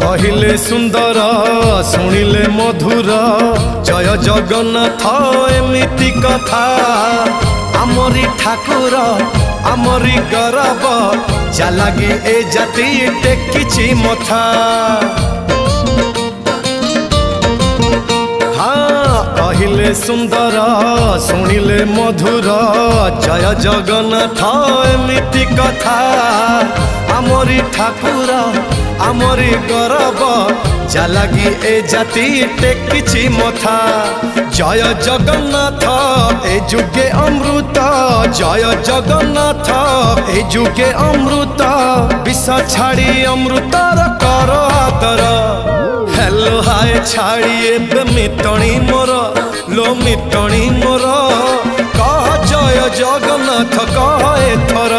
कहिले सुंदर शुणिले मधुर जय जगन्नाथ एमिति कथा आमरी ठाकुर आमरी गौरव जालागी ए जाति टेकिछि मथा। कहिले सुंदर शुणिले मधुर जय जगन्नाथ एमिति कथा आमरी ठाकुर आमरी गौरव जालागी ए जाति टेकिछि मथा। जय जगन्नाथ ए जुगे अमृत जय जगन्नाथ ए जुगे अमृत विष छाड़ी अमृतर कर आदर। हेलो हाय छाड़ी एबे मितणी मोर लो मितणी मोर कह जय जगन्नाथ कह एथर।